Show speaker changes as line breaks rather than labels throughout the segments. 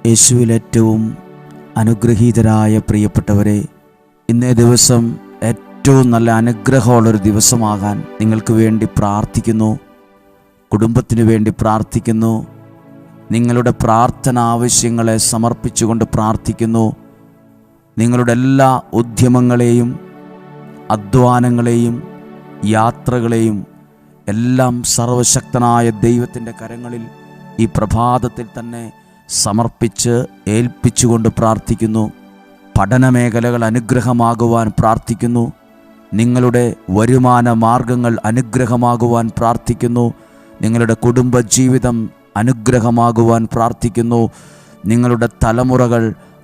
യേശുവിൽ ഏറ്റവും അനുഗ്രഹീതരായ പ്രിയപ്പെട്ടവരെ, ഇന്നേ ദിവസം ഏറ്റവും നല്ല അനുഗ്രഹമുള്ളൊരു ദിവസമാകാൻ നിങ്ങൾക്ക് വേണ്ടി പ്രാർത്ഥിക്കുന്നു. കുടുംബത്തിന് വേണ്ടി പ്രാർത്ഥിക്കുന്നു. നിങ്ങളുടെ പ്രാർത്ഥന ആവശ്യങ്ങളെ സമർപ്പിച്ചുകൊണ്ട് പ്രാർത്ഥിക്കുന്നു. നിങ്ങളുടെ എല്ലാ ഉദ്യമങ്ങളെയും അധ്വാനങ്ങളെയും യാത്രകളെയും എല്ലാം സർവശക്തനായ ദൈവത്തിൻ്റെ കരങ്ങളിൽ ഈ പ്രഭാതത്തിൽ തന്നെ സമർപ്പിച്ച് ഏൽപ്പിച്ചുകൊണ്ട് പ്രാർത്ഥിക്കുന്നു. പഠനമേഖലകൾ അനുഗ്രഹമാകുവാൻ പ്രാർത്ഥിക്കുന്നു. നിങ്ങളുടെ വരുമാന മാർഗങ്ങൾ അനുഗ്രഹമാകുവാൻ പ്രാർത്ഥിക്കുന്നു. നിങ്ങളുടെ കുടുംബജീവിതം അനുഗ്രഹമാകുവാൻ പ്രാർത്ഥിക്കുന്നു. നിങ്ങളുടെ തലമുറകൾ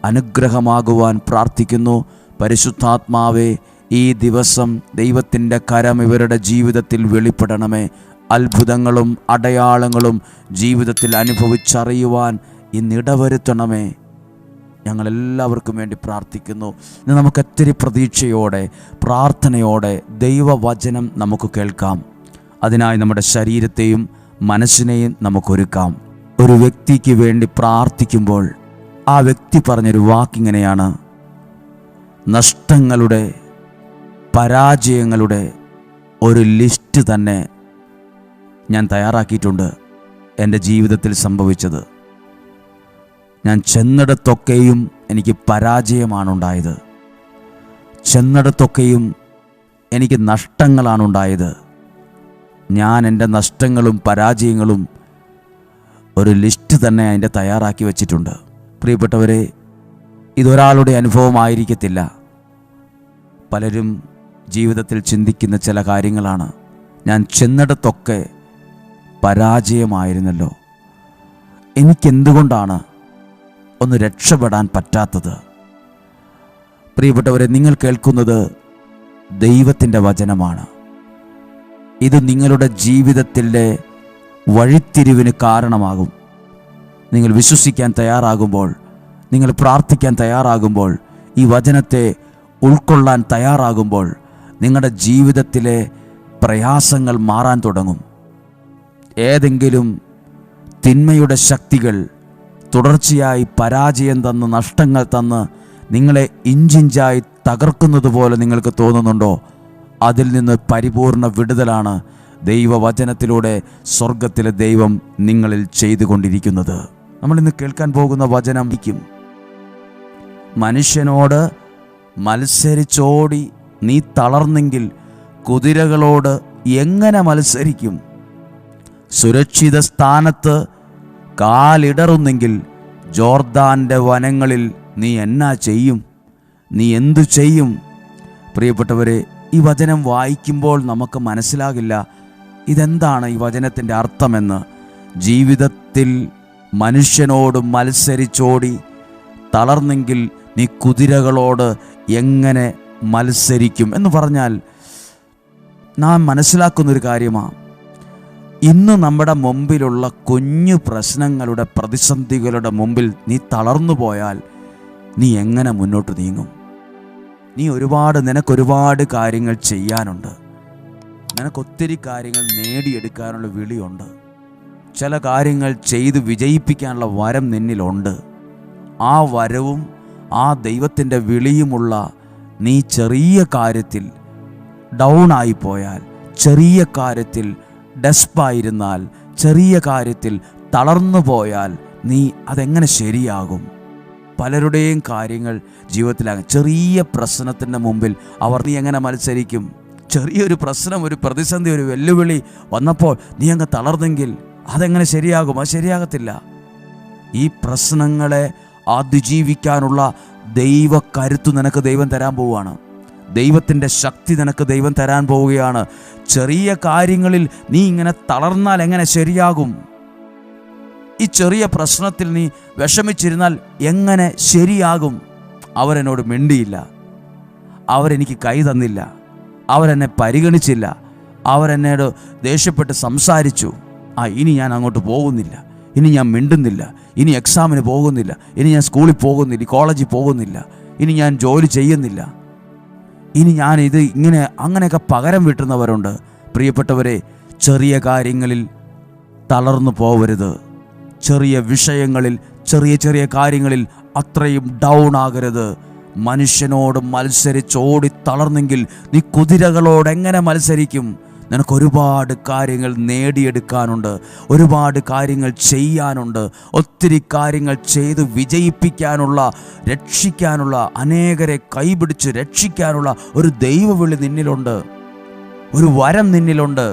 അനുഗ്രഹമാകുവാൻ പ്രാർത്ഥിക്കുന്നു. പരിശുദ്ധാത്മാവേ, ഈ ദിവസം ദൈവത്തിൻ്റെ കരം ഇവരുടെ ജീവിതത്തിൽ വെളിപ്പെടണമേ. അത്ഭുതങ്ങളും അടയാളങ്ങളും ജീവിതത്തിൽ അനുഭവിച്ചറിയുവാൻ ഇന്നിടവരുത്തണമേ. ഞങ്ങളെല്ലാവർക്കും വേണ്ടി പ്രാർത്ഥിക്കുന്നു. ഇന്ന് നമുക്ക് ഒത്തിരി പ്രതീക്ഷയോടെ പ്രാർത്ഥനയോടെ ദൈവവചനം നമുക്ക് കേൾക്കാം. അതിനായി നമ്മുടെ ശരീരത്തെയും മനസ്സിനെയും നമുക്കൊരുക്കാം. ഒരു വ്യക്തിക്ക് വേണ്ടി പ്രാർത്ഥിക്കുമ്പോൾ ആ വ്യക്തി പറഞ്ഞൊരു വാക്കിങ്ങനെയാണ്: നഷ്ടങ്ങളുടെ പരാജയങ്ങളുടെ ഒരു ലിസ്റ്റ് തന്നെ ഞാൻ തയ്യാറാക്കിയിട്ടുണ്ട്. എൻ്റെ ജീവിതത്തിൽ സംഭവിച്ചത്, ഞാൻ ചെന്നിടത്തൊക്കെയും എനിക്ക് പരാജയമാണുണ്ടായത്. ചെന്നിടത്തൊക്കെയും എനിക്ക് നഷ്ടങ്ങളാണുണ്ടായത്. ഞാൻ എൻ്റെ നഷ്ടങ്ങളും പരാജയങ്ങളും ഒരു ലിസ്റ്റ് തന്നെ അതിൻ്റെ തയ്യാറാക്കി വച്ചിട്ടുണ്ട്. പ്രിയപ്പെട്ടവരെ, ഇതൊരാളുടെ അനുഭവമായിരിക്കത്തില്ല. പലരും ജീവിതത്തിൽ ചിന്തിക്കുന്ന ചില കാര്യങ്ങളാണ്: ഞാൻ ചെന്നിടത്തൊക്കെ പരാജയമായിരുന്നല്ലോ, എനിക്കെന്തുകൊണ്ടാണ് ഒന്ന് രക്ഷപ്പെടാൻ പറ്റാത്തത്? പ്രിയപ്പെട്ടവരെ, നിങ്ങൾ കേൾക്കുന്നത് ദൈവത്തിൻ്റെ വചനമാണ്. ഇത് നിങ്ങളുടെ ജീവിതത്തിൻ്റെ വഴിത്തിരിവിന് കാരണമാകും. നിങ്ങൾ വിശ്വസിക്കാൻ തയ്യാറാകുമ്പോൾ, നിങ്ങൾ പ്രാർത്ഥിക്കാൻ തയ്യാറാകുമ്പോൾ, ഈ വചനത്തെ ഉൾക്കൊള്ളാൻ തയ്യാറാകുമ്പോൾ നിങ്ങളുടെ ജീവിതത്തിലെ പ്രയാസങ്ങൾ മാറാൻ തുടങ്ങും. ഏതെങ്കിലും തിന്മയുടെ ശക്തികൾ തുടർച്ചയായി പരാജയം തന്ന് നഷ്ടങ്ങൾ തന്ന് നിങ്ങളെ ഇഞ്ചിഞ്ചായി തകർക്കുന്നത് പോലെ നിങ്ങൾക്ക് തോന്നുന്നുണ്ടോ? അതിൽ നിന്ന് പരിപൂർണ വിടുതലാണ് ദൈവവചനത്തിലൂടെ സ്വർഗത്തിലെ ദൈവം നിങ്ങളിൽ ചെയ്തുകൊണ്ടിരിക്കുന്നത്. നമ്മളിന്ന് കേൾക്കാൻ പോകുന്ന വചനം: മനുഷ്യനോട് മത്സരിച്ചോടി നീ തളർന്നെങ്കിൽ കുതിരകളോട് എങ്ങനെ മത്സരിക്കും? സുരക്ഷിത സ്ഥാനത്ത് കാലിടറുന്നെങ്കിൽ ജോർദാൻ്റെ വനങ്ങളിൽ നീ എന്നാ ചെയ്യും? നീ എന്തു ചെയ്യും? പ്രിയപ്പെട്ടവരെ, ഈ വചനം വായിക്കുമ്പോൾ നമുക്ക് മനസ്സിലാകില്ല ഇതെന്താണ് ഈ വചനത്തിൻ്റെ അർത്ഥമെന്ന്. ജീവിതത്തിൽ മനുഷ്യനോട് മത്സരിച്ചോടി തളർന്നെങ്കിൽ നീ കുതിരകളോട് എങ്ങനെ മത്സരിക്കും എന്ന് പറഞ്ഞാൽ നാം മനസ്സിലാക്കുന്നൊരു കാര്യമാണ്. ഇന്ന് നമ്മുടെ മുമ്പിലുള്ള കുഞ്ഞു പ്രശ്നങ്ങളുടെ പ്രതിസന്ധികളുടെ മുമ്പിൽ നീ തളർന്നു പോയാൽ നീ എങ്ങനെ മുന്നോട്ട് നീങ്ങും? നിനക്കൊരുപാട് കാര്യങ്ങൾ ചെയ്യാനുണ്ട്. നിനക്കൊത്തിരി കാര്യങ്ങൾ നേടിയെടുക്കാനുള്ള വിളിയുണ്ട്. ചില കാര്യങ്ങൾ ചെയ്ത് വിജയിപ്പിക്കാനുള്ള വരം നിന്നിലുണ്ട്. ആ വരവും ആ ദൈവത്തിൻ്റെ വിളിയുമുള്ള നീ ചെറിയ കാര്യത്തിൽ ഡൗൺ ആയിപ്പോയാൽ, ചെറിയ കാര്യത്തിൽ ഡെസ്പായിരുന്നാൽ, ചെറിയ കാര്യത്തിൽ തളർന്നു പോയാൽ നീ അതെങ്ങനെ ശരിയാകും? പലരുടെയും കാര്യങ്ങൾ ജീവിതത്തിലാകും. ചെറിയ പ്രശ്നത്തിൻ്റെ മുമ്പിൽ നീ എങ്ങനെ മത്സരിക്കും? ചെറിയൊരു പ്രശ്നം, ഒരു പ്രതിസന്ധി, ഒരു വെല്ലുവിളി വന്നപ്പോൾ നീ അങ്ങ് തളർന്നെങ്കിൽ അതെങ്ങനെ ശരിയാകും? അത് ശരിയാകത്തില്ല. ഈ പ്രശ്നങ്ങളെ അതിജീവിക്കാനുള്ള ദൈവക്കരുത്ത് നിനക്ക് ദൈവം തരാൻ പോവുകയാണ്. ദൈവത്തിൻ്റെ ശക്തി നിനക്ക് ദൈവം തരാൻ പോവുകയാണ്. ചെറിയ കാര്യങ്ങളിൽ നീ ഇങ്ങനെ തളർന്നാൽ എങ്ങനെ ശരിയാകും? ഈ ചെറിയ പ്രശ്നത്തിൽ നീ വിഷമിച്ചിരുന്നാൽ എങ്ങനെ ശരിയാകും? അവരെന്നോട് മിണ്ടിയില്ല, അവരെനിക്ക് കൈ തന്നില്ല, അവരെന്നെ പരിഗണിച്ചില്ല, അവരെന്നോട് ദേഷ്യപ്പെട്ട് സംസാരിച്ചു. ഇനി ഞാൻ അങ്ങോട്ട് പോകുന്നില്ല, ഇനി ഞാൻ മിണ്ടുന്നില്ല, ഇനി എക്സാമിന് പോകുന്നില്ല, ഇനി ഞാൻ സ്കൂളിൽ പോകുന്നില്ല, കോളേജിൽ പോകുന്നില്ല, ഇനി ഞാൻ ജോലി ചെയ്യുന്നില്ല, ഇനി ഞാൻ അങ്ങനെയൊക്കെ പകരം വീട്ടുന്നവരുണ്ട്. പ്രിയപ്പെട്ടവരെ, ചെറിയ കാര്യങ്ങളിൽ തളർന്നു പോവരുത്. ചെറിയ വിഷയങ്ങളിൽ ചെറിയ ചെറിയ കാര്യങ്ങളിൽ അത്രയും ഡൗൺ ആകരുത്. മനുഷ്യനോട് മത്സരിച്ചോടി തളർന്നെങ്കിൽ നീ കുതിരകളോട് എങ്ങനെ മത്സരിക്കും? നിനക്ക് ഒരുപാട് കാര്യങ്ങൾ നേടിയെടുക്കാനുണ്ട്, ഒരുപാട് കാര്യങ്ങൾ ചെയ്യാനുണ്ട്, ഒത്തിരി കാര്യങ്ങൾ ചെയ്ത് വിജയിപ്പിക്കാനുള്ള, രക്ഷിക്കാനുള്ള, അനേകരെ കൈപിടിച്ച് രക്ഷിക്കാനുള്ള ഒരു ദൈവവിളി നിന്നിലുണ്ട്, ഒരു വരം നിന്നിലുണ്ട്.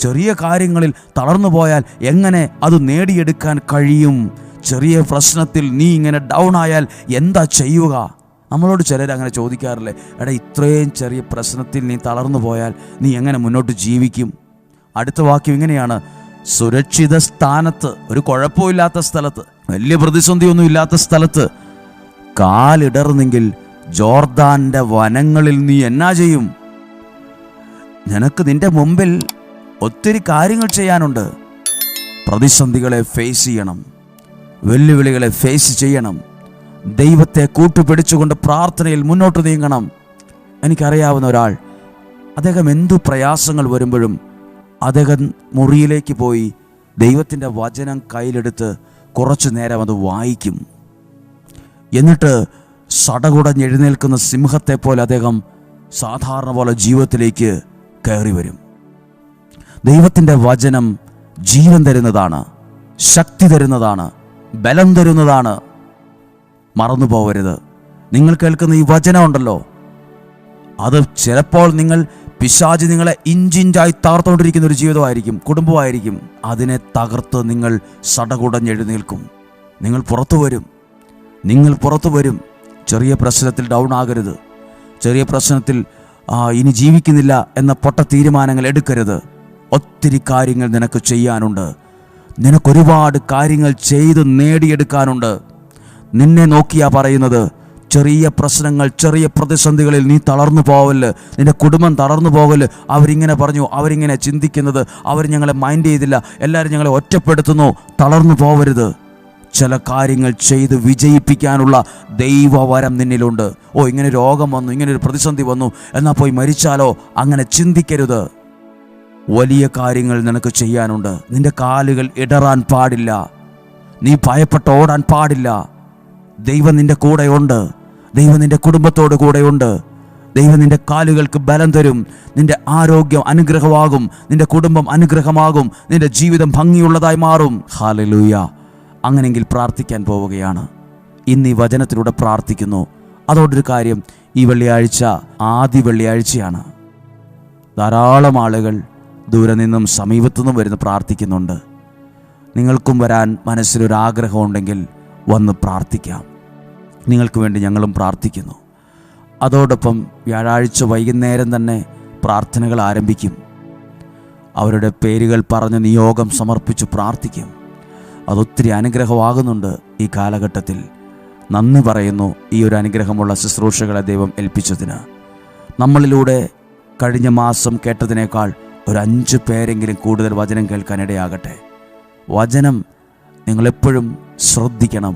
ചെറിയ കാര്യങ്ങളിൽ തളർന്നു പോയാൽ എങ്ങനെ അത് നേടിയെടുക്കാൻ കഴിയും? ചെറിയ പ്രശ്നത്തിൽ നീ ഇങ്ങനെ ഡൗൺ ആയാൽ എന്താ ചെയ്യുക? നമ്മളോട് ചിലർ അങ്ങനെ ചോദിക്കാറില്ലേ, എടാ ഇത്രയും ചെറിയ പ്രശ്നത്തിൽ നീ തളർന്നു പോയാൽ നീ എങ്ങനെ മുന്നോട്ട് ജീവിക്കും? അടുത്ത വാക്യം ഇങ്ങനെയാണ്: സുരക്ഷിത സ്ഥാനത്ത്, ഒരു കുഴപ്പമില്ലാത്ത സ്ഥലത്ത്, വലിയ പ്രതിസന്ധിയൊന്നും ഇല്ലാത്ത സ്ഥലത്ത് കാലിടർന്നെങ്കിൽ ജോർദാന്റെ വനങ്ങളിൽ നീ എന്നാ ചെയ്യും? നിനക്ക് നിന്റെ മുമ്പിൽ ഒത്തിരി കാര്യങ്ങൾ ചെയ്യാനുണ്ട്. പ്രതിസന്ധികളെ ഫേസ് ചെയ്യണം, വെല്ലുവിളികളെ ഫേസ് ചെയ്യണം, ദൈവത്തെ കൂട്ടുപിടിച്ചുകൊണ്ട് പ്രാർത്ഥനയിൽ മുന്നോട്ട് നീങ്ങണം. എനിക്കറിയാവുന്ന ഒരാൾ, അദ്ദേഹം എന്തു പ്രയാസങ്ങൾ വരുമ്പോഴും അദ്ദേഹം മുറിയിലേക്ക് പോയി ദൈവത്തിൻ്റെ വചനം കയ്യിലെടുത്ത് കുറച്ചു നേരം അത് വായിക്കും. എന്നിട്ട് സടകുടഞ്ഞെഴുന്നേൽക്കുന്ന സിംഹത്തെ പോലെ അദ്ദേഹം സാധാരണ പോലെ ജീവിതത്തിലേക്ക് കയറി വരും. ദൈവത്തിൻ്റെ വചനം ജീവൻ തരുന്നതാണ്, ശക്തി തരുന്നതാണ്, ബലം തരുന്നതാണ്. മറന്നു പോവരുത്. നിങ്ങൾ കേൾക്കുന്ന ഈ വചനം ഉണ്ടല്ലോ, അത് ചിലപ്പോൾ പിശാച് നിങ്ങളെ ഇഞ്ചിഞ്ചായി താർത്തുകൊണ്ടിരിക്കുന്ന ഒരു ജീവിതമായിരിക്കും, കുടുംബമായിരിക്കും. അതിനെ തകർത്ത് നിങ്ങൾ സടകുടഞ്ഞെഴുന്നേൽക്കും. നിങ്ങൾ പുറത്തു വരും. ചെറിയ പ്രശ്നത്തിൽ ഡൗൺ ആകരുത്. ചെറിയ പ്രശ്നത്തിൽ ഇനി ജീവിക്കുന്നില്ല എന്ന പൊട്ട തീരുമാനങ്ങൾ എടുക്കരുത്. ഒത്തിരി കാര്യങ്ങൾ നിനക്ക് ചെയ്യാനുണ്ട്. നിനക്കൊരുപാട് കാര്യങ്ങൾ ചെയ്ത് നേടിയെടുക്കാനുണ്ട്. നിന്നെ നോക്കിയാ പറയുന്നത്, ചെറിയ പ്രശ്നങ്ങൾ, ചെറിയ പ്രതിസന്ധികളിൽ നീ തളർന്നു പോവല്ല്, നിന്റെ കുടുംബം തളർന്നു പോകല്. അവരിങ്ങനെ പറഞ്ഞു, അവരിങ്ങനെ ചിന്തിക്കുന്നത്, അവർ ഞങ്ങളെ മൈൻഡ് ചെയ്തില്ല, എല്ലാവരും ഞങ്ങളെ ഒറ്റപ്പെടുത്തുന്നു. തളർന്നു പോവരുത്. ചില കാര്യങ്ങൾ ചെയ്ത് വിജയിപ്പിക്കാനുള്ള ദൈവവരം നിന്നിലുണ്ട്. ഇങ്ങനെ രോഗം വന്നു, ഇങ്ങനെ ഒരു പ്രതിസന്ധി വന്നു, എന്നാൽ പോയി മരിച്ചാലോ? അങ്ങനെ ചിന്തിക്കരുത്. വലിയ കാര്യങ്ങൾ നിനക്ക് ചെയ്യാനുണ്ട്. നിന്റെ കാലുകൾ ഇടറാൻ പാടില്ല. നീ ഭയപ്പെട്ട് ഓടാൻ പാടില്ല. ദൈവം നിന്റെ കൂടെയുണ്ട്. ദൈവം നിന്റെ കുടുംബത്തോട് കൂടെയുണ്ട്. ദൈവം നിന്റെ കാലുകൾക്ക് ബലം തരും. നിന്റെ ആരോഗ്യം അനുഗ്രഹമാകും. നിന്റെ കുടുംബം അനുഗ്രഹമാകും. നിന്റെ ജീവിതം ഭംഗിയുള്ളതായി മാറും. ഹല്ലേലൂയ. അങ്ങനെയെങ്കിൽ പ്രാർത്ഥിക്കാൻ പോവുകയാണ്. ഇന്ന് ഈ വചനത്തിലൂടെ പ്രാർത്ഥിക്കുന്നു. അതോടൊരു കാര്യം, ഈ വെള്ളിയാഴ്ച ആദ്യ വെള്ളിയാഴ്ചയാണ്. ധാരാളം ആളുകൾ ദൂരെ നിന്നും സമീപത്തു നിന്നും വരുന്ന് പ്രാർത്ഥിക്കുന്നുണ്ട്. നിങ്ങൾക്കും വരാൻ മനസ്സിലൊരാഗ്രഹമുണ്ടെങ്കിൽ വന്ന് പ്രാർത്ഥിക്കാം. നിങ്ങൾക്ക് വേണ്ടി ഞങ്ങളും പ്രാർത്ഥിക്കുന്നു. അതോടൊപ്പം വ്യാഴാഴ്ച വൈകുന്നേരം തന്നെ പ്രാർത്ഥനകൾ ആരംഭിക്കും. അവരുടെ പേരുകൾ പറഞ്ഞ് നിയോഗം സമർപ്പിച്ച് പ്രാർത്ഥിക്കും. അതൊത്തിരി അനുഗ്രഹമാകുന്നുണ്ട്. ഈ കാലഘട്ടത്തിൽ നന്ദി പറയുന്നു ഈ ഒരു അനുഗ്രഹമുള്ള ശുശ്രൂഷകളെ ദൈവം ഏൽപ്പിച്ചതിന്. നമ്മളിലൂടെ കഴിഞ്ഞ മാസം കേട്ടതിനേക്കാൾ ഒരു 5 പേരെങ്കിലും കൂടുതൽ വചനം കേൾക്കാനിടയാകട്ടെ. വചനം നിങ്ങളെപ്പോഴും ശ്രദ്ധിക്കണം.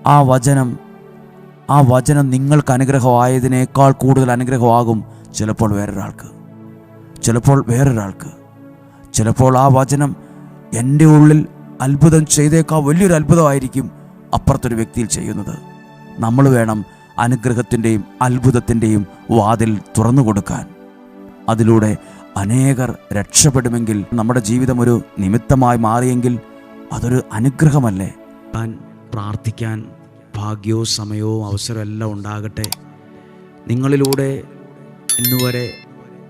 ആ വചനം നിങ്ങൾക്ക് അനുഗ്രഹമായതിനേക്കാൾ കൂടുതൽ അനുഗ്രഹമാകും ചിലപ്പോൾ വേറൊരാൾക്ക്. ചിലപ്പോൾ ആ വചനം എൻ്റെ ഉള്ളിൽ അത്ഭുതം ചെയ്തേക്കാൾ വലിയൊരു അത്ഭുതമായിരിക്കും അപ്പുറത്തൊരു വ്യക്തിയിൽ ചെയ്യുന്നത്. നമ്മൾ വേണം അനുഗ്രഹത്തിൻ്റെയും അത്ഭുതത്തിൻ്റെയും വാതിൽ തുറന്നു കൊടുക്കാൻ. അതിലൂടെ അനേകർ രക്ഷപ്പെടുമെങ്കിൽ, നമ്മുടെ ജീവിതം ഒരു നിമിത്തമായി മാറിയെങ്കിൽ അതൊരു അനുഗ്രഹമല്ലേ? പ്രാർത്ഥിക്കാൻ ഭാഗ്യവും സമയവും അവസരവും എല്ലാം ഉണ്ടാകട്ടെ. നിങ്ങളിലൂടെ ഇന്നുവരെ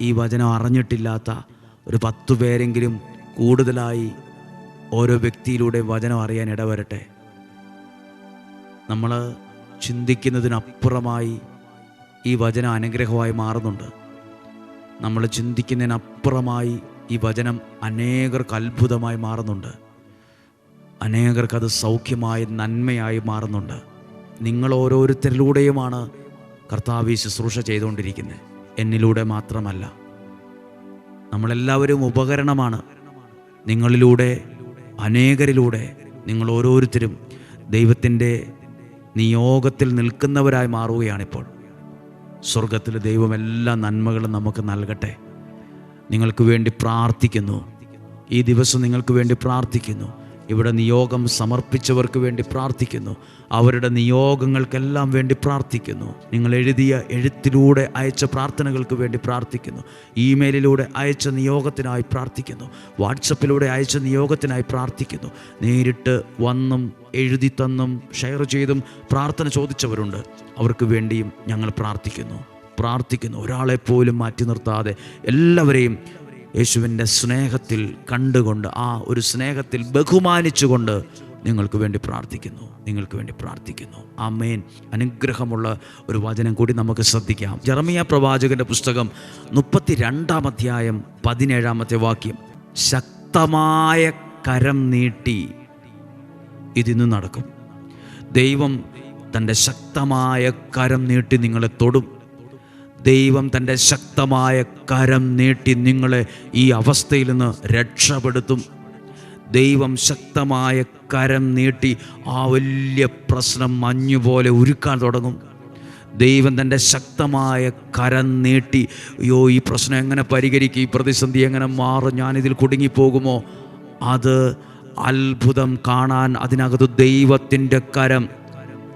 ഈ വചനം അറിഞ്ഞിട്ടില്ലാത്ത ഒരു 10 പേരെങ്കിലും കൂടുതലായി ഓരോ വ്യക്തിയിലൂടെ വചനം അറിയാൻ ഇടവരട്ടെ. നമ്മൾ ചിന്തിക്കുന്നതിനപ്പുറമായി ഈ വചനം അനുഗ്രഹമായി മാറുന്നുണ്ട്. നമ്മൾ ചിന്തിക്കുന്നതിനപ്പുറമായി ഈ വചനം അനേകർക്ക് അത്ഭുതമായി മാറുന്നുണ്ട്. അനേകർക്കത് സൗഖ്യമായി നന്മയായി മാറുന്നുണ്ട്. നിങ്ങൾ ഓരോരുത്തരിലൂടെയുമാണ് കർത്താവ് ശുശ്രൂഷ ചെയ്തുകൊണ്ടിരിക്കുന്നത്. എന്നിലൂടെ മാത്രമല്ല. നമ്മളെല്ലാവരും ഉപകരണമാണ്. നിങ്ങളിലൂടെ, അനേകരിലൂടെ, നിങ്ങൾ ഓരോരുത്തരും ദൈവത്തിൻ്റെ നിയോഗത്തിൽ നിൽക്കുന്നവരായി മാറുകയാണിപ്പോൾ. സ്വർഗത്തിൽ ദൈവം എല്ലാ നന്മകളും നമുക്ക് നൽകട്ടെ. നിങ്ങൾക്ക് വേണ്ടി പ്രാർത്ഥിക്കുന്നു. ഈ ദിവസം നിങ്ങൾക്ക് വേണ്ടി പ്രാർത്ഥിക്കുന്നു. ഇവിടെ നിയോഗം സമർപ്പിച്ചവർക്ക് വേണ്ടി പ്രാർത്ഥിക്കുന്നു. അവരുടെ നിയോഗങ്ങൾക്കെല്ലാം വേണ്ടി പ്രാർത്ഥിക്കുന്നു. നിങ്ങൾ എഴുതിയ എഴുത്തിലൂടെ അയച്ച പ്രാർത്ഥനകൾക്ക് വേണ്ടി പ്രാർത്ഥിക്കുന്നു. ഇമെയിലിലൂടെ അയച്ച നിയോഗത്തിനായി പ്രാർത്ഥിക്കുന്നു. വാട്സപ്പിലൂടെ അയച്ച നിയോഗത്തിനായി പ്രാർത്ഥിക്കുന്നു. നേരിട്ട് വന്നും എഴുതി തന്നും ഷെയർ ചെയ്തും പ്രാർത്ഥന ചോദിച്ചവരുണ്ട്. അവർക്ക് വേണ്ടിയും ഞങ്ങൾ പ്രാർത്ഥിക്കുന്നു. ഒരാളെപ്പോലും മാറ്റി നിർത്താതെ എല്ലാവരെയും യേശുവിൻ്റെ സ്നേഹത്തിൽ കണ്ടുകൊണ്ട്, ആ ഒരു സ്നേഹത്തിൽ ബഹുമാനിച്ചുകൊണ്ട് നിങ്ങൾക്ക് വേണ്ടി പ്രാർത്ഥിക്കുന്നു. ആമേൻ. അനുഗ്രഹമുള്ള ഒരു വചനം കൂടി നമുക്ക് ശ്രദ്ധിക്കാം. ജെറമിയ പ്രവാചകന്റെ പുസ്തകം 32-ാം അധ്യായം 17-ാമത്തെ വാക്യം. ശക്തമായ കരം നീട്ടി ഇതിന്ന് നടക്കും. ദൈവം തൻ്റെ ശക്തമായ കരം നീട്ടി നിങ്ങളെ തൊടും. ദൈവം തൻ്റെ ശക്തമായ കരം നീട്ടി നിങ്ങളെ ഈ അവസ്ഥയിൽ നിന്ന് രക്ഷപ്പെടുത്തും. ദൈവം ശക്തമായ കരം നീട്ടി ആ വലിയ പ്രശ്നം മഞ്ഞുപോലെ ഉരുക്കാൻ തുടങ്ങും. ദൈവം തൻ്റെ ശക്തമായ കരം നീട്ടി, അയ്യോ ഈ പ്രശ്നം എങ്ങനെ പരിഹരിക്കും, ഈ പ്രതിസന്ധി എങ്ങനെ മാറും, ഞാനിതിൽ കുടുങ്ങിപ്പോകുമോ, അത് അത്ഭുതം കാണാൻ അതിനകത്ത്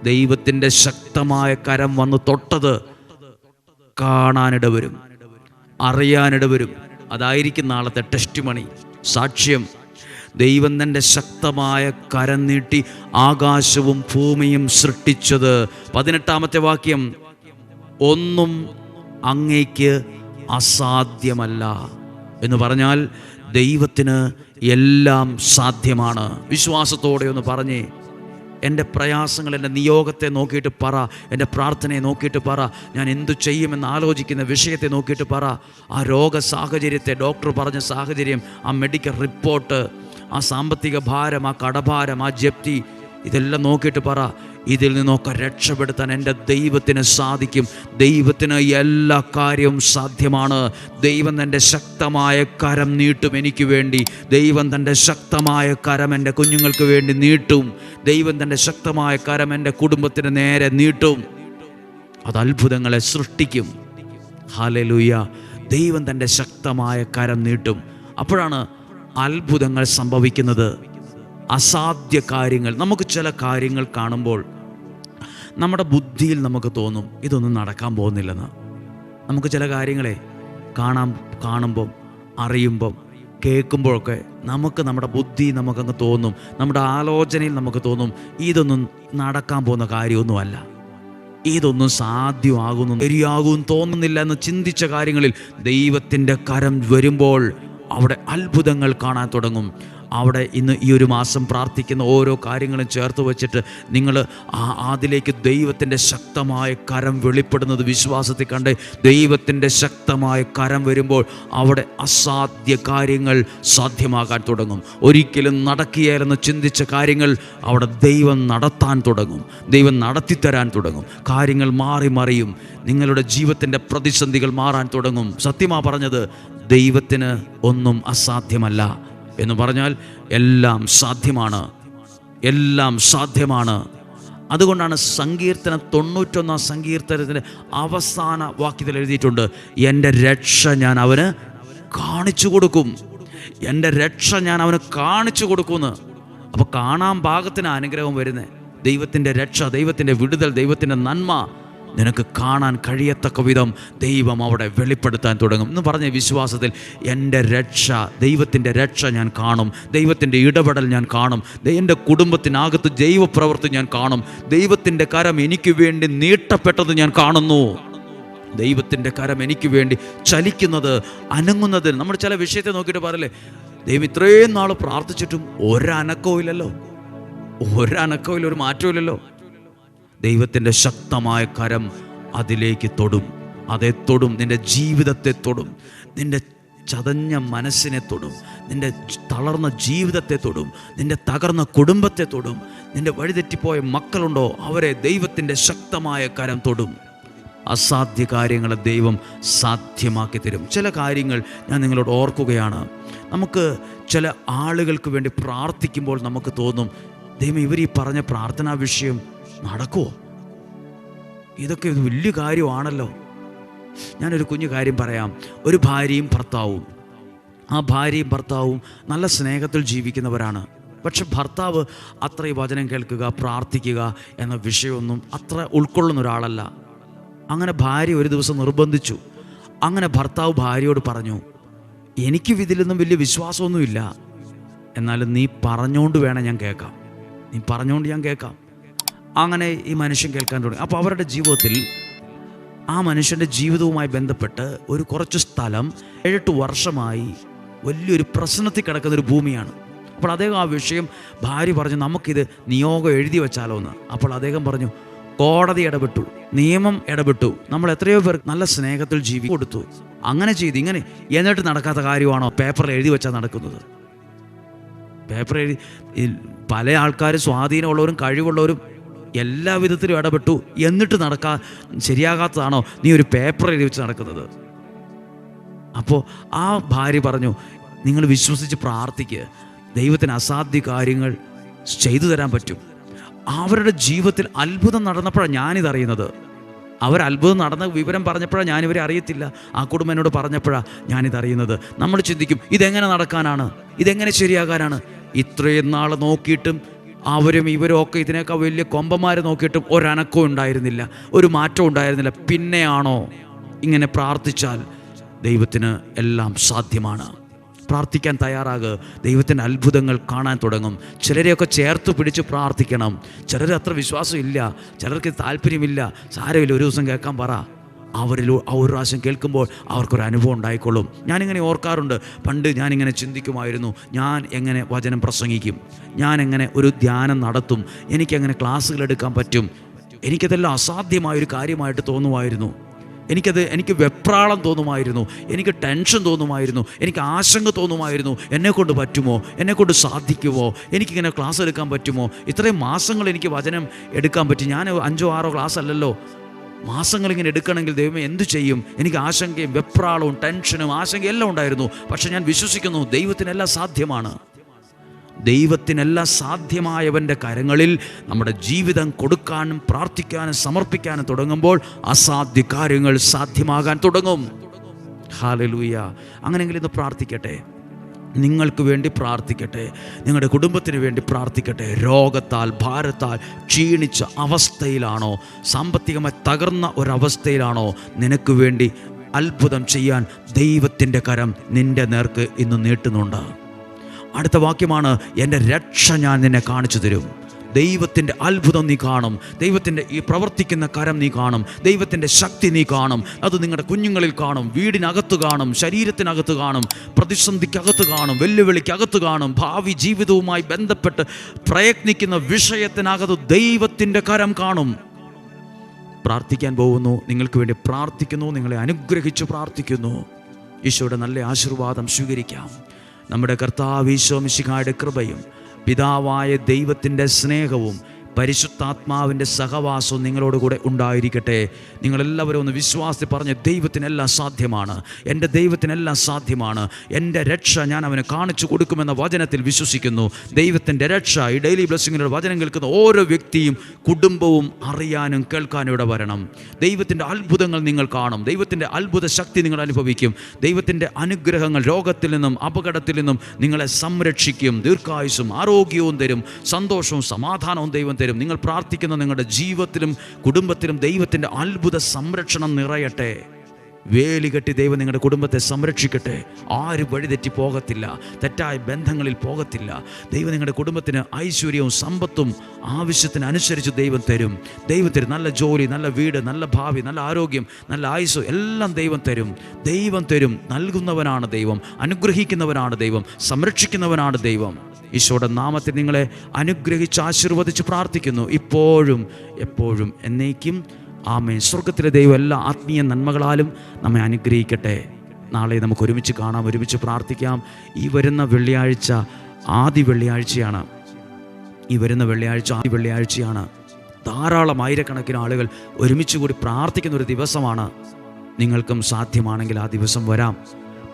ദൈവത്തിൻ്റെ ശക്തമായ കരം വന്ന് തൊട്ടത് കാണാനിടവരും, അറിയാനിടവരും. അതായിരിക്കും നാളത്തെ ടെസ്റ്റ് മണി, സാക്ഷ്യം. ദൈവം തൻ്റെ ശക്തമായ കരം നീട്ടി ആകാശവും ഭൂമിയും സൃഷ്ടിച്ചത്. 18-ാമത്തെ വാക്യം. ഒന്നും അങ്ങേക്ക് അസാധ്യമല്ല എന്ന് പറഞ്ഞാൽ ദൈവത്തിന് എല്ലാം സാധ്യമാണ്. വിശ്വാസത്തോടെ ഒന്ന് പറഞ്ഞേ, എൻ്റെ പ്രയാസങ്ങൾ, എൻ്റെ നിയോഗത്തെ നോക്കിയിട്ട് പറ, എൻ്റെ പ്രാർത്ഥനയെ നോക്കിയിട്ട് പറ, ഞാൻ എന്തു ചെയ്യുമെന്ന് ആലോചിക്കുന്ന വിഷയത്തെ നോക്കിയിട്ട് പറ, ആ രോഗ സാഹചര്യത്തെ, ഡോക്ടർ പറഞ്ഞ സാഹചര്യം, ആ മെഡിക്കൽ റിപ്പോർട്ട്, ആ സാമ്പത്തിക ഭാരം, ആ കടഭാരം, ആ ജപ്തി, ഇതെല്ലാം നോക്കിയിട്ട് പറ, ഇതിൽ നിന്നൊക്കെ രക്ഷപ്പെടുത്താൻ എൻ്റെ ദൈവത്തിന് സാധിക്കും. ദൈവത്തിന് എല്ലാ കാര്യവും സാധ്യമാണ്. ദൈവം തൻ്റെ ശക്തമായ കരം നീട്ടും എനിക്ക് വേണ്ടി. ദൈവം തൻ്റെ ശക്തമായ കരം എൻ്റെ കുഞ്ഞുങ്ങൾക്ക് വേണ്ടി നീട്ടും. ദൈവം തൻ്റെ ശക്തമായ കരം എൻ്റെ കുടുംബത്തിന് നേരെ നീട്ടും. അത് അത്ഭുതങ്ങളെ സൃഷ്ടിക്കും. ഹല്ലേലൂയ. ദൈവം തൻ്റെ ശക്തമായ കരം നീട്ടും. അപ്പോഴാണ് അത്ഭുതങ്ങൾ സംഭവിക്കുന്നത്. അസാധ്യ കാര്യങ്ങൾ, നമുക്ക് ചില കാര്യങ്ങൾ കാണുമ്പോൾ നമ്മുടെ ബുദ്ധിയിൽ നമുക്ക് തോന്നും ഇതൊന്നും നടക്കാൻ പോകുന്നില്ലെന്ന്. നമുക്ക് ചില കാര്യങ്ങളെ കാണുമ്പം, അറിയുമ്പം, കേൾക്കുമ്പോഴൊക്കെ നമ്മുടെ ബുദ്ധി നമുക്കങ്ങ് തോന്നും, നമ്മുടെ ആലോചനയിൽ നമുക്ക് തോന്നും ഇതൊന്നും നടക്കാൻ പോകുന്ന കാര്യമൊന്നുമല്ല, ഇതൊന്നും ശരിയാകും തോന്നുന്നില്ല എന്ന് ചിന്തിച്ച കാര്യങ്ങളിൽ ദൈവത്തിൻ്റെ കരം വരുമ്പോൾ അവിടെ അത്ഭുതങ്ങൾ കാണാൻ തുടങ്ങും. അവിടെ ഇന്ന് ഈ ഒരു മാസം പ്രാർത്ഥിക്കുന്ന ഓരോ കാര്യങ്ങളും ചേർത്ത് വച്ചിട്ട് നിങ്ങൾ അതിലേക്ക് ദൈവത്തിൻ്റെ ശക്തമായ കരം വെളിപ്പെടുന്നത് വിശ്വാസത്തിൽ കണ്ട്, ദൈവത്തിൻ്റെ ശക്തമായ കരം വരുമ്പോൾ അവിടെ അസാധ്യ കാര്യങ്ങൾ സാധ്യമാകാൻ തുടങ്ങും. ഒരിക്കലും നടക്കുകയില്ലെന്ന് ചിന്തിച്ച കാര്യങ്ങൾ അവിടെ ദൈവം നടത്താൻ തുടങ്ങും, ദൈവം നടത്തിത്തരാൻ തുടങ്ങും. കാര്യങ്ങൾ മറിയും. നിങ്ങളുടെ ജീവിതത്തിൻ്റെ പ്രതിസന്ധികൾ മാറാൻ തുടങ്ങും. സത്യമാ പറഞ്ഞത്, ദൈവത്തിന് ഒന്നും അസാധ്യമല്ല എന്ന് പറഞ്ഞാൽ എല്ലാം സാധ്യമാണ്. അതുകൊണ്ടാണ് സങ്കീർത്തനം 91-ാം സങ്കീർത്തനത്തിൻ്റെ അവസാന വാക്യത്തിൽ എഴുതിയിട്ടുണ്ട്, എൻ്റെ രക്ഷ ഞാൻ അവന് കാണിച്ചു കൊടുക്കും. അപ്പോൾ കാണാൻ പാകത്തിന് അനുഗ്രഹം വരുന്നത് ദൈവത്തിൻ്റെ രക്ഷ, ദൈവത്തിൻ്റെ വിടുതൽ, ദൈവത്തിൻ്റെ നന്മ നിനക്ക് കാണാൻ കഴിയത്തക്ക വിധം ദൈവം അവിടെ വെളിപ്പെടുത്താൻ തുടങ്ങും എന്ന് പറഞ്ഞ വിശ്വാസത്തിൽ എൻ്റെ രക്ഷ, ദൈവത്തിൻ്റെ രക്ഷ ഞാൻ കാണും, ദൈവത്തിൻ്റെ ഇടപെടൽ ഞാൻ കാണും, എൻ്റെ കുടുംബത്തിനകത്ത് ദൈവപ്രവൃത്തി ഞാൻ കാണും, ദൈവത്തിൻ്റെ കരം എനിക്ക് വേണ്ടി നീട്ടപ്പെട്ടത് ഞാൻ കാണുന്നു, ദൈവത്തിൻ്റെ കരം എനിക്ക് വേണ്ടി ചലിക്കുന്നത്, അനങ്ങുന്നത്. നമ്മൾ ചില വിഷയത്തെ നോക്കിയിട്ട് പറയല്ലേ, ദൈവം ഇത്രയും നാൾ പ്രാർത്ഥിച്ചിട്ടും ഒരനക്കവും ഇല്ലല്ലോ, ഒരു മാറ്റവും. ദൈവത്തിൻ്റെ ശക്തമായ കരം അതിലേക്ക് തൊടും. നിൻ്റെ ജീവിതത്തെ തൊടും, നിൻ്റെ ചതഞ്ഞ മനസ്സിനെ തൊടും, നിൻ്റെ തളർന്ന ജീവിതത്തെ തൊടും, നിൻ്റെ തകർന്ന കുടുംബത്തെ തൊടും. നിൻ്റെ വഴിതെറ്റിപ്പോയ മക്കളുണ്ടോ, അവരെ ദൈവത്തിൻ്റെ ശക്തമായ കരം തൊടും. അസാധ്യ കാര്യങ്ങളെ ദൈവം സാധ്യമാക്കി തരും. ചില കാര്യങ്ങൾ ഞാൻ നിങ്ങളോട് ഓർക്കുകയാണ്. നമുക്ക് ചില ആളുകൾക്ക് വേണ്ടി പ്രാർത്ഥിക്കുമ്പോൾ നമുക്ക് തോന്നും, ദൈവം ഇവർ ഈ പറഞ്ഞ പ്രാർത്ഥനാ വിഷയം നടക്കുമോ, ഇതൊക്കെ വലിയ കാര്യമാണല്ലോ. ഞാനൊരു കുഞ്ഞു കാര്യം പറയാം. ഒരു ഭാര്യയും ഭർത്താവും, ആ ഭാര്യയും ഭർത്താവും നല്ല സ്നേഹത്തിൽ ജീവിക്കുന്നവരാണ്. പക്ഷെ ഭർത്താവ് അത്ര ഈ വചനം കേൾക്കുക, പ്രാർത്ഥിക്കുക എന്ന വിഷയമൊന്നും അത്ര ഉൾക്കൊള്ളുന്ന ഒരാളല്ല. അങ്ങനെ ഭാര്യ ഒരു ദിവസം നിർബന്ധിച്ചു. അങ്ങനെ ഭർത്താവ് ഭാര്യയോട് പറഞ്ഞു, എനിക്ക് ഇതിലൊന്നും വലിയ വിശ്വാസമൊന്നുമില്ല, എന്നാലും നീ പറഞ്ഞുകൊണ്ട് വേണം ഞാൻ കേൾക്കാം, നീ പറഞ്ഞുകൊണ്ട് ഞാൻ കേൾക്കാം. അങ്ങനെ ഈ മനുഷ്യൻ കേൾക്കാൻ തുടങ്ങി. അപ്പോൾ അവരുടെ ജീവിതത്തിൽ ആ മനുഷ്യൻ്റെ ജീവിതവുമായി ബന്ധപ്പെട്ട് ഒരു കുറച്ച് സ്ഥലം 7-8 വർഷമായി വലിയൊരു പ്രശ്നത്തിൽ കിടക്കുന്നൊരു ഭൂമിയാണ്. അപ്പോൾ അദ്ദേഹം ആ വിഷയം ഭാര്യ പറഞ്ഞു, നമുക്കിത് നിയോഗം എഴുതി വെച്ചാലോ എന്ന്. അപ്പോൾ അദ്ദേഹം പറഞ്ഞു, കോടതി ഇടപെട്ടു, നിയമം ഇടപെട്ടു, നമ്മൾ എത്രയോ പേർ നല്ല സ്നേഹത്തിൽ കൊടുത്തു, അങ്ങനെ ചെയ്ത് ഇങ്ങനെ. എന്നിട്ട് നടക്കാത്ത കാര്യമാണോ പേപ്പറിൽ എഴുതി വെച്ചാൽ നടക്കുന്നത്? പേപ്പർ എഴുതി പല ആൾക്കാരും സ്വാധീനമുള്ളവരും കഴിവുള്ളവരും എല്ലാ വിധത്തിലും ഇടപെട്ടു, എന്നിട്ട് ശരിയാകാത്തതാണോ നീ ഒരു പേപ്പർ എഴുതി വെച്ച് നടക്കുന്നത്? അപ്പോൾ ആ ഭാര്യ പറഞ്ഞു, നിങ്ങൾ വിശ്വസിച്ച് പ്രാർത്ഥിക്കുക, ദൈവത്തിന് അസാധ്യ കാര്യങ്ങൾ ചെയ്തു തരാൻ പറ്റും. അവരുടെ ജീവിതത്തിൽ അത്ഭുതം നടന്നപ്പോഴാണ് ഞാനിതറിയുന്നത്. അത്ഭുതം നടന്ന വിവരം പറഞ്ഞപ്പോഴാണ് ഞാനിവരെ അറിയത്തില്ല. ആ കുടുംബം എന്നോട് പറഞ്ഞപ്പോഴാണ് ഞാനിതറിയുന്നത്. നമ്മൾ ചിന്തിക്കും, ഇതെങ്ങനെ നടക്കാനാണ്, ഇതെങ്ങനെ ശരിയാകാനാണ്? ഇത്രയും നാൾ നോക്കിയിട്ടും അവരും ഇവരും ഒക്കെ ഇതിനേക്കാൾ വലിയ കൊമ്പന്മാരെ നോക്കിയിട്ടും ഒരനക്കവും ഉണ്ടായിരുന്നില്ല, ഒരു മാറ്റവും ഉണ്ടായിരുന്നില്ല. പിന്നെയാണോ ഇങ്ങനെ പ്രാർത്ഥിച്ചാൽ ദൈവത്തിന് എല്ലാം സാധ്യമാണ്? പ്രാർത്ഥിക്കാൻ തയ്യാറാകുക, ദൈവത്തിൻ്റെ അത്ഭുതങ്ങൾ കാണാൻ തുടങ്ങും. ചിലരെയൊക്കെ ചേർത്ത് പിടിച്ച് പ്രാർത്ഥിക്കണം. ചിലർ അത്ര വിശ്വാസം ഇല്ല, ചിലർക്ക് താല്പര്യമില്ല. സാരമില്ല, ഒരു ദിവസം കേൾക്കാൻ പറ. അവരിൽ ഒരു പ്രാവശ്യം കേൾക്കുമ്പോൾ അവർക്കൊരു അനുഭവം ഉണ്ടായിക്കൊള്ളും. ഞാനിങ്ങനെ ഓർക്കാറുണ്ട്, പണ്ട് ഞാനിങ്ങനെ ചിന്തിക്കുമായിരുന്നു, ഞാൻ എങ്ങനെ വചനം പ്രസംഗിക്കും, ഞാൻ എങ്ങനെ ഒരു ധ്യാനം നടത്തും, എനിക്കെങ്ങനെ ക്ലാസ്സുകൾ എടുക്കാൻ പറ്റും. എനിക്കതെല്ലാം അസാധ്യമായൊരു കാര്യമായിട്ട് തോന്നുമായിരുന്നു. എനിക്ക് വെപ്രാളം തോന്നുമായിരുന്നു, എനിക്ക് ടെൻഷൻ തോന്നുമായിരുന്നു, എനിക്ക് ആശങ്ക തോന്നുമായിരുന്നു. എന്നെക്കൊണ്ട് പറ്റുമോ, എന്നെക്കൊണ്ട് സാധിക്കുമോ, എനിക്കിങ്ങനെ ക്ലാസ് എടുക്കാൻ പറ്റുമോ? ഇത്രയും മാസങ്ങൾ എനിക്ക് വചനം എടുക്കാൻ പറ്റും. ഞാൻ 5-6 ക്ലാസ് അല്ലല്ലോ, മാസങ്ങളിങ്ങനെ എടുക്കണമെങ്കിൽ ദൈവമേ എന്തു ചെയ്യും? എനിക്ക് ആശങ്കയും വെപ്രാളവും ടെൻഷനും ആശങ്കയും എല്ലാം ഉണ്ടായിരുന്നു. പക്ഷെ ഞാൻ വിശ്വസിക്കുന്നു, ദൈവത്തിനെല്ലാം സാധ്യമാണ്. ദൈവത്തിനെല്ലാം സാധ്യമായവൻ്റെ കരങ്ങളിൽ നമ്മുടെ ജീവിതം കൊടുക്കാനും പ്രാർത്ഥിക്കാനും സമർപ്പിക്കാനും തുടങ്ങുമ്പോൾ അസാധ്യ കാര്യങ്ങൾ സാധ്യമാകാൻ തുടങ്ങും. ഹല്ലേലൂയ. അങ്ങനെയെങ്കിൽ ഇന്ന് പ്രാർത്ഥിക്കട്ടെ, നിങ്ങൾക്ക് വേണ്ടി പ്രാർത്ഥിക്കട്ടെ, നിങ്ങളുടെ കുടുംബത്തിന് വേണ്ടി പ്രാർത്ഥിക്കട്ടെ. രോഗത്താൽ ഭാരത്താൽ ക്ഷീണിച്ച അവസ്ഥയിലാണോ, സാമ്പത്തികമായി തകർന്ന ഒരവസ്ഥയിലാണോ, നിനക്ക് വേണ്ടി അത്ഭുതം ചെയ്യാൻ ദൈവത്തിൻ്റെ കരം നിൻ്റെ നേർക്ക് ഇന്ന് നീട്ടുന്നുണ്ട്. അടുത്ത വാക്യമാണ്, എൻ്റെ രക്ഷ ഞാൻ നിന്നെ കാണിച്ചു തരും. ദൈവത്തിൻ്റെ അത്ഭുതം നീ കാണും, ദൈവത്തിൻ്റെ ഈ പ്രവർത്തിക്കുന്ന കരം നീ കാണും, ദൈവത്തിൻ്റെ ശക്തി നീ കാണും. അത് നിങ്ങളുടെ കുഞ്ഞുങ്ങളിൽ കാണും, വീടിനകത്ത് കാണും, ശരീരത്തിനകത്ത് കാണും, പ്രതിസന്ധിക്കകത്ത് കാണും, വെല്ലുവിളിക്കകത്ത് കാണും. ഭാവി ജീവിതവുമായി ബന്ധപ്പെട്ട് പ്രയത്നിക്കുന്ന വിഷയത്തിനകത്ത് ദൈവത്തിൻ്റെ കരം കാണും. പ്രാർത്ഥിക്കാൻ പോകുന്നു, നിങ്ങൾക്ക് വേണ്ടി പ്രാർത്ഥിക്കുന്നു, നിങ്ങളെ അനുഗ്രഹിച്ച് പ്രാർത്ഥിക്കുന്നു. ഈശോയുടെ നല്ല ആശീർവാദം സ്വീകരിക്കാം. നമ്മുടെ കർത്താവ് ഈശോ മിശിഹായുടെ കൃപയും പിതാവായ ദൈവത്തിൻ്റെ സ്നേഹവും പരിശുദ്ധാത്മാവിൻ്റെ സഹവാസവും നിങ്ങളോട് കൂടെ ഉണ്ടായിരിക്കട്ടെ. നിങ്ങളെല്ലാവരും ഒന്ന് വിശ്വാസത്തിൽ പറഞ്ഞ്, ദൈവത്തിനെല്ലാം സാധ്യമാണ്, എൻ്റെ ദൈവത്തിനെല്ലാം സാധ്യമാണ്, എൻ്റെ രക്ഷ ഞാൻ അവന് കാണിച്ചു കൊടുക്കുമെന്ന വചനത്തിൽ വിശ്വസിക്കുന്നു. ദൈവത്തിൻ്റെ രക്ഷ ഈ ഡെയിലി ബ്ലെസ്സിങ്ങിലൂടെ വചനം കേൾക്കുന്ന ഓരോ വ്യക്തിയും കുടുംബവും അറിയാനും കേൾക്കാനും ഇവിടെ വരണം. ദൈവത്തിൻ്റെ അത്ഭുതങ്ങൾ നിങ്ങൾ കാണും, ദൈവത്തിൻ്റെ അത്ഭുത ശക്തി നിങ്ങൾ അനുഭവിക്കും. ദൈവത്തിൻ്റെ അനുഗ്രഹങ്ങൾ രോഗത്തിൽ നിന്നും അപകടത്തിൽ നിന്നും നിങ്ങളെ സംരക്ഷിക്കും. ദീർഘായുസ്സും ആരോഗ്യവും തരും, സന്തോഷവും സമാധാനവും ദൈവം തരും. നിങ്ങൾ പ്രാർത്ഥിക്കുന്ന നിങ്ങളുടെ ജീവിതത്തിലും കുടുംബത്തിലും ദൈവത്തിൻ്റെ അത്ഭുത സംരക്ഷണം നിറയട്ടെ. വേലി കെട്ടി ദൈവം നിങ്ങളുടെ കുടുംബത്തെ സംരക്ഷിക്കട്ടെ. ആരും വഴിതെറ്റി പോകത്തില്ല, തെറ്റായ ബന്ധങ്ങളിൽ പോകത്തില്ല. ദൈവം നിങ്ങളുടെ കുടുംബത്തിന് ഐശ്വര്യവും സമ്പത്തും ആവശ്യത്തിനനുസരിച്ച് ദൈവം തരും. ദൈവത്തിന് നല്ല ജോലി, നല്ല വീട്, നല്ല ഭാവി, നല്ല ആരോഗ്യം, നല്ല ആയുസ്സ് എല്ലാം ദൈവം തരും. ദൈവം തരും. നൽകുന്നവനാണ് ദൈവം, അനുഗ്രഹിക്കുന്നവനാണ് ദൈവം, സംരക്ഷിക്കുന്നവനാണ് ദൈവം. ഈശോയുടെ നാമത്തിൽ നിങ്ങളെ അനുഗ്രഹിച്ച് ആശീർവദിച്ച് പ്രാർത്ഥിക്കുന്നു, ഇപ്പോഴും എപ്പോഴും എന്നേക്കും. ആമേൻ. സ്വർഗത്തിലെ ദൈവം എല്ലാ ആത്മീയ നന്മകളാലും നമ്മെ അനുഗ്രഹിക്കട്ടെ. നാളെ നമുക്ക് ഒരുമിച്ച് കാണാം, ഒരുമിച്ച് പ്രാർത്ഥിക്കാം. ഈ വരുന്ന വെള്ളിയാഴ്ച ആദ്യ വെള്ളിയാഴ്ചയാണ്. ആദ്യ വെള്ളിയാഴ്ചയാണ്. ധാരാളം ആയിരക്കണക്കിന് ആളുകൾ ഒരുമിച്ച് കൂടി പ്രാർത്ഥിക്കുന്ന ഒരു ദിവസമാണ്. നിങ്ങൾക്കും സാധ്യമാണെങ്കിൽ ആ ദിവസം വരാം,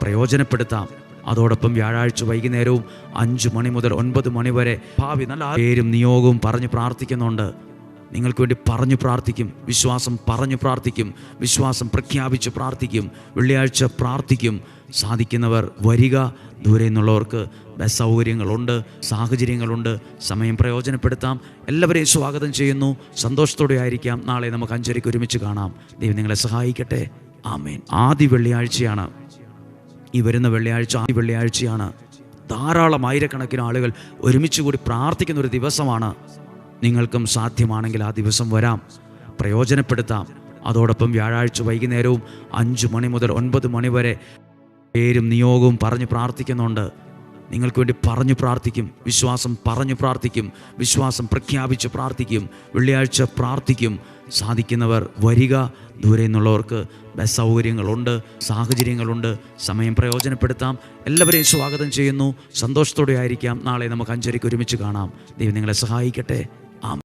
പ്രയോജനപ്പെടുത്താം. അതോടൊപ്പം വ്യാഴാഴ്ച വൈകുന്നേരവും 5 മണി മുതൽ 9 മണി വരെ ഭാവി നല്ല പേരും നിയോഗവും പറഞ്ഞ് പ്രാർത്ഥിക്കുന്നുണ്ട്. നിങ്ങൾക്ക് വേണ്ടി പറഞ്ഞു പ്രാർത്ഥിക്കും, വിശ്വാസം പറഞ്ഞു പ്രാർത്ഥിക്കും, വിശ്വാസം പ്രഖ്യാപിച്ച് പ്രാർത്ഥിക്കും. വെള്ളിയാഴ്ച പ്രാർത്ഥിക്കും. സാധിക്കുന്നവർ വരിക. ദൂരെ നിന്നുള്ളവർക്ക് ബസ് സൗകര്യങ്ങളുണ്ട്, സാഹചര്യങ്ങളുണ്ട്. സമയം പ്രയോജനപ്പെടുത്താം. എല്ലാവരെയും സ്വാഗതം ചെയ്യുന്നു. സന്തോഷത്തോടെ ആയിരിക്കാം. നാളെ നമുക്ക് 5:30 ഒരുമിച്ച് കാണാം. ദൈവം നിങ്ങളെ സഹായിക്കട്ടെ. ആമേൻ. ആദ്യ വെള്ളിയാഴ്ചയാണ് ഈ വരുന്ന വെള്ളിയാഴ്ച. ആദ്യ വെള്ളിയാഴ്ചയാണ്. ധാരാളം ആയിരക്കണക്കിന് ആളുകൾ ഒരുമിച്ച് കൂടി പ്രാർത്ഥിക്കുന്ന ഒരു ദിവസമാണ്. നിങ്ങൾക്കും സാധ്യമാണെങ്കിൽ ആ ദിവസം വരാം, പ്രയോജനപ്പെടുത്താം. അതോടൊപ്പം വ്യാഴാഴ്ച വൈകുന്നേരവും 5 മണി മുതൽ 9 മണി വരെ പേരും നിയോഗവും പറഞ്ഞ് പ്രാർത്ഥിക്കുന്നുണ്ട്. നിങ്ങൾക്ക് വേണ്ടി പറഞ്ഞു പ്രാർത്ഥിക്കും, വിശ്വാസം പറഞ്ഞു പ്രാർത്ഥിക്കും, വിശ്വാസം പ്രഖ്യാപിച്ച് പ്രാർത്ഥിക്കും. വെള്ളിയാഴ്ച പ്രാർത്ഥിക്കും. സാധിക്കുന്നവർ വരിക. ദൂരെ നിന്നുള്ളവർക്ക് ബസ് സൗകര്യങ്ങളുണ്ട്, സാഹചര്യങ്ങളുണ്ട്. സമയം പ്രയോജനപ്പെടുത്താം. എല്ലാവരെയും സ്വാഗതം ചെയ്യുന്നു. സന്തോഷത്തോടെ ആയിരിക്കാം. നാളെ നമുക്ക് 5:30 ഒരുമിച്ച് കാണാം. ദൈവം നിങ്ങളെ സഹായിക്കട്ടെ.